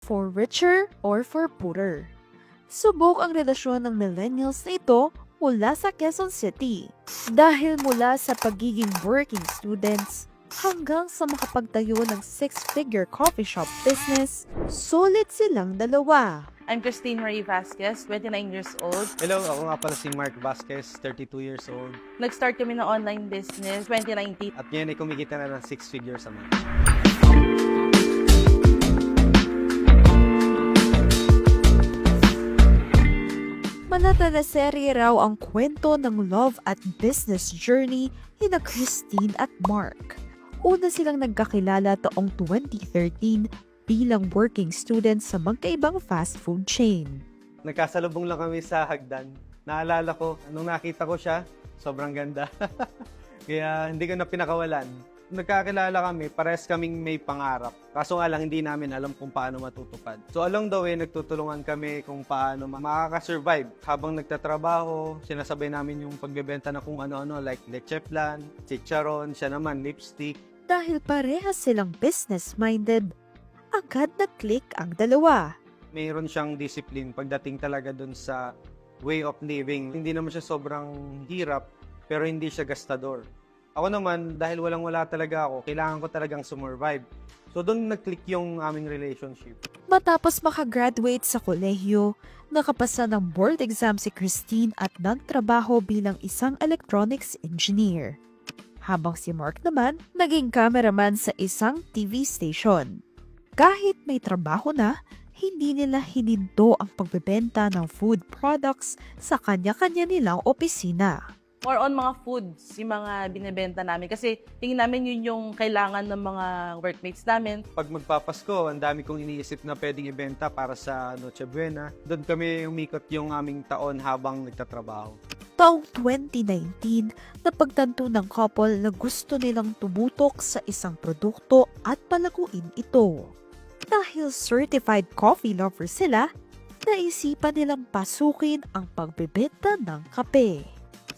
for richer or for poorer. Subok ang relasyon ng millennials na ito mula sa Quezon City. Dahil mula sa pagiging working students hanggang sa makapagtayo ng six-figure coffee shop business, solid silang dalawa. I'm Christine Marie Vasquez, 29 years old. Hello, ako nga pala si Mark Vasquez, 32 years old. Nag-start kami ng online business 2019. At ngayon ay kumikita na ng 6 figures a month. Manateleserye raw ang kwento ng love at business journey ni na Christine at Mark. Una silang nagkakilala taong 2013 bilang working students sa magkaibang fast food chain. Nagkasalubong lang kami sa hagdan. Naalala ko, nung nakita ko siya, sobrang ganda. Kaya hindi ko na pinakawalan. Nagkakilala kami, parehas kaming may pangarap. Kaso nga lang, hindi namin alam kung paano matutupad. So along the way, nagtutulungan kami kung paano makaka-survive. Habang nagtatrabaho, sinasabay namin yung pagbebenta na kung ano-ano like leche flan, chicharon, siya naman lipstick. Dahil parehas silang business-minded, agad na-click ang dalawa. Mayroon siyang discipline pagdating talaga dun sa way of living. Hindi naman siya sobrang hirap, pero hindi siya gastador. Ako naman, dahil walang-wala talaga ako, kailangan ko talagang sumurvive. So doon nag-click yung aming relationship. Matapos makagraduate sa kolehiyo, nakapasa ng board exam si Christine at nagtrabaho bilang isang electronics engineer. Habang si Mark naman, naging cameraman sa isang TV station. Kahit may trabaho na, hindi nila hininto ang pagbebenta ng food products sa kanya-kanya nilang opisina. More on mga foods, yung mga binibenta namin. Kasi tingin namin yun yung kailangan ng mga workmates namin. Pag magpapasko, ang dami kong iniisip na pwedeng ibenta para sa Noche Buena. Doon kami umikot yung aming taon habang nagtatrabaho. Taong 2019, napagtanto ng couple na gusto nilang tumutok sa isang produkto at palaguin ito. Dahil certified coffee lover sila, naisipan nilang pasukin ang pagbebenta ng kape.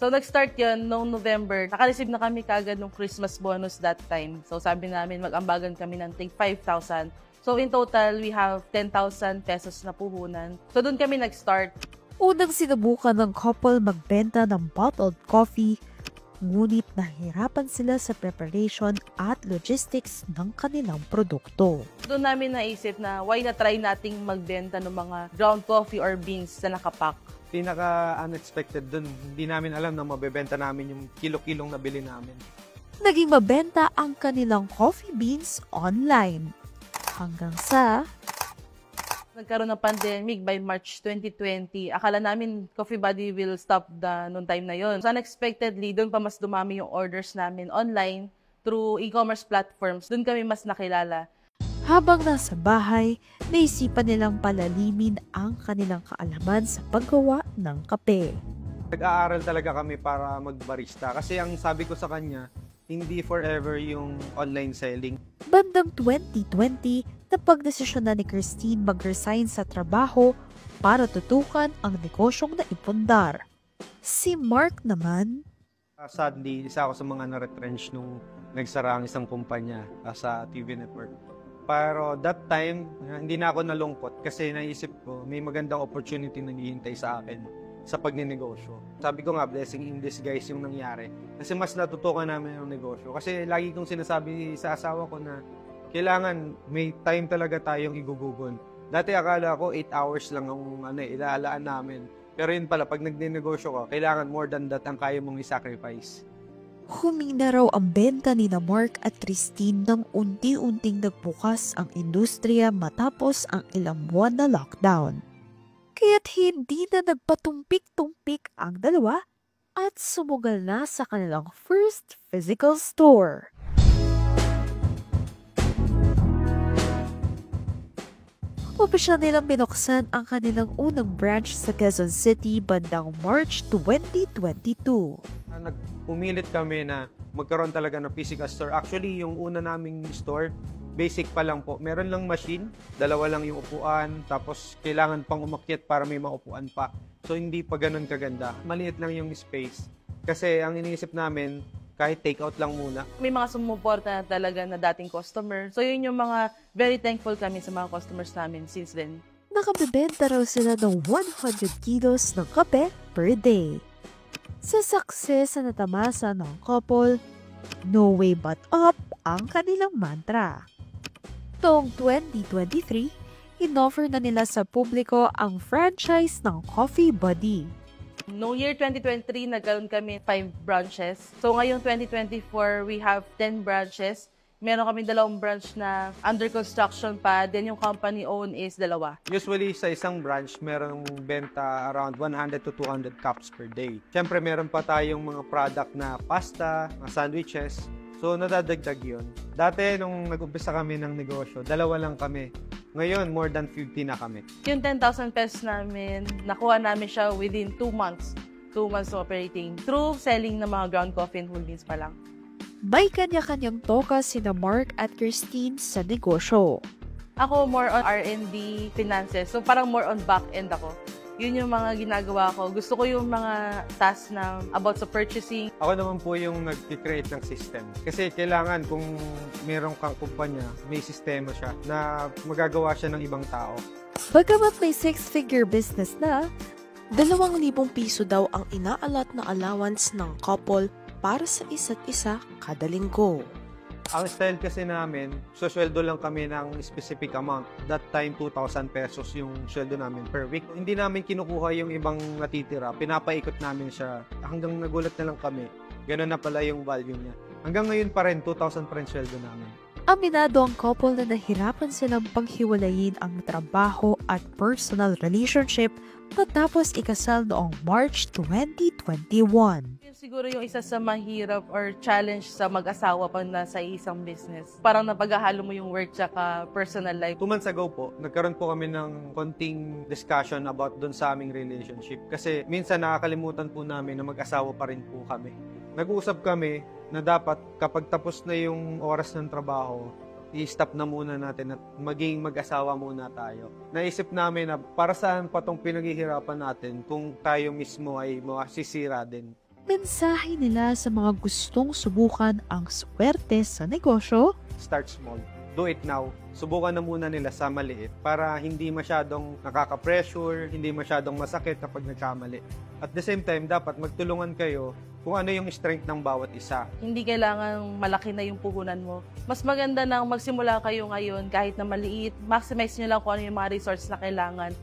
So, nag-start yun noong November. Naka-receive na kami kagad ng Christmas bonus that time. So, sabi namin, mag-ambagan kami ng take 5,000. So, in total, we have 10,000 pesos na puhunan. So, doon kami nag-start. Unang sinubukan ng couple magbenta ng bottled coffee, ngunit nahirapan sila sa preparation at logistics ng kanilang produkto. Doon namin naisip na why na try nating magbenta ng mga ground coffee or beans na nakapack. Pinaka-unexpected dun, hindi namin alam na mabebenta namin yung kilo-kilong nabili namin. Naging mabenta ang kanilang coffee beans online. Hanggang sa nagkaroon ng pandemic by March 2020. Akala namin Coffee Buddy will stop noong time na yon. So unexpectedly, doon pa mas dumami yung orders namin online through e-commerce platforms. Doon kami mas nakilala. Habang nasa bahay, naisipan nilang palalimin ang kanilang kaalaman sa paggawa ng kape. Nag-aaral talaga kami para magbarista kasi ang sabi ko sa kanya, hindi forever yung online selling. Bandang 2020, napagdesisyon na ni Christine mag-resign sa trabaho para tutukan ang negosyong naipundar. Si Mark naman, Sadly, isa ako sa mga na-retrench nung nagsara ang isang kumpanya sa TV network. Pero that time, hindi na ako nalungkot kasi naisip ko may magandang opportunity na naghihintay sa akin sa pagninegosyo. Sabi ko nga, blessing in disguise yung nangyari. Kasi mas natutukan namin yung negosyo. Kasi lagi kong sinasabi sa asawa ko na kailangan may time talaga tayong igugugon. Dati akala ko 8 hours lang ang ilaalaan namin. Pero yun pala, pag nagninegosyo ka, kailangan more than that ang kaya mong i-sacrifice. humina raw ang benta ni na Mark at Christine nang unti-unting nagbukas ang industriya matapos ang ilang buwan na lockdown. Kaya't hindi na nagpatumpik-tumpik ang dalawa at sumugal na sa kanilang first physical store. Opisyal nilang binuksan ang kanilang unang branch sa Quezon City bandang March 2022. Pumilit kami na magkaroon talaga ng physical store. Actually, yung una naming store, basic pa lang po. Meron lang machine, dalawa lang yung upuan, tapos kailangan pang umakyat para may maupuan pa. So, hindi pa ganun kaganda. Maliit lang yung space. Kasi ang iniisip namin, kahit take out lang muna. May mga sumuporta na talaga na dating customer. So yun yung mga very thankful kami sa mga customers namin since then. Nakabebenta raw sila ng 100 kilos ng kape per day. Sa success na natamasa ng couple, no way but up ang kanilang mantra. Noong 2023, inoffer na nila sa publiko ang franchise ng Coffee Buddy. Noong year 2023, nagkaroon kami 5 branches. So ngayong 2024, we have 10 branches. Meron kami 2 branch na under construction pa. Then yung company owned is 2. Usually sa isang branch, merong benta around 100 to 200 cups per day. Siyempre, meron pa tayong mga product na pasta, mga sandwiches. So, nadadagdag yun. Dati, nung nag-umpisa kami ng negosyo, 2 lang kami. Ngayon, more than 50 na kami. Yung 10,000 pesos namin, nakuha namin siya within 2 months. 2 months operating through selling ng mga ground coffee and whole beans pa lang. May kanya-kanyang toka sina Mark at Christine sa negosyo. Ako more on R&D, finances. So parang more on back-end ako. Yun yung mga ginagawa ko. Gusto ko yung mga tasks na about sa purchasing. Ako naman po yung nag-create ng system. Kasi kailangan kung meron kang kumpanya, may sistema siya na magagawa siya ng ibang tao. Bagamat may 6-figure business na, 2,000 piso daw ang inaalat na allowance ng couple para sa isa't isa kada linggo. Ang style kasi namin, sweldo lang kami ng specific amount. That time, 2,000 pesos yung sweldo namin per week. Hindi namin kinukuha yung ibang natitira. Pinapaikot namin siya. Hanggang nagulat na lang kami. Ganun na pala yung value niya. Hanggang ngayon pa rin, 2,000 pa rin sweldo namin. aminado ang couple na nahirapan silang paghiwalayin ang trabaho at personal relationship matapos ikasal noong March 2021. Siguro yung isa sa mahirap or challenge sa mag-asawa pag nasa isang business. Parang napaghahalo mo yung work tsaka personal life. 2 months ago po, nagkaroon po kami ng konting discussion about dun sa aming relationship. Kasi minsan nakakalimutan po namin na mag-asawa pa rin po kami. Nag-uusap kami na dapat kapag tapos na yung oras ng trabaho, i-stop na muna natin at maging mag-asawa muna tayo. Naisip namin na para saan pa tong pinaghihirapan natin kung tayo mismo ay masisira din. Mensahe nila sa mga gustong subukan ang swerte sa negosyo. Start small. Do it now. Subukan na muna nila sa maliit para hindi masyadong nakaka-pressure, hindi masyadong masakit kapag nagkamali. At the same time, dapat magtulungan kayo kung ano yung strength ng bawat isa. Hindi kailangan malaki na yung puhunan mo. Mas maganda nang magsimula kayo ngayon kahit na maliit. Maximize nyo lang kung ano yung mga resources na kailangan.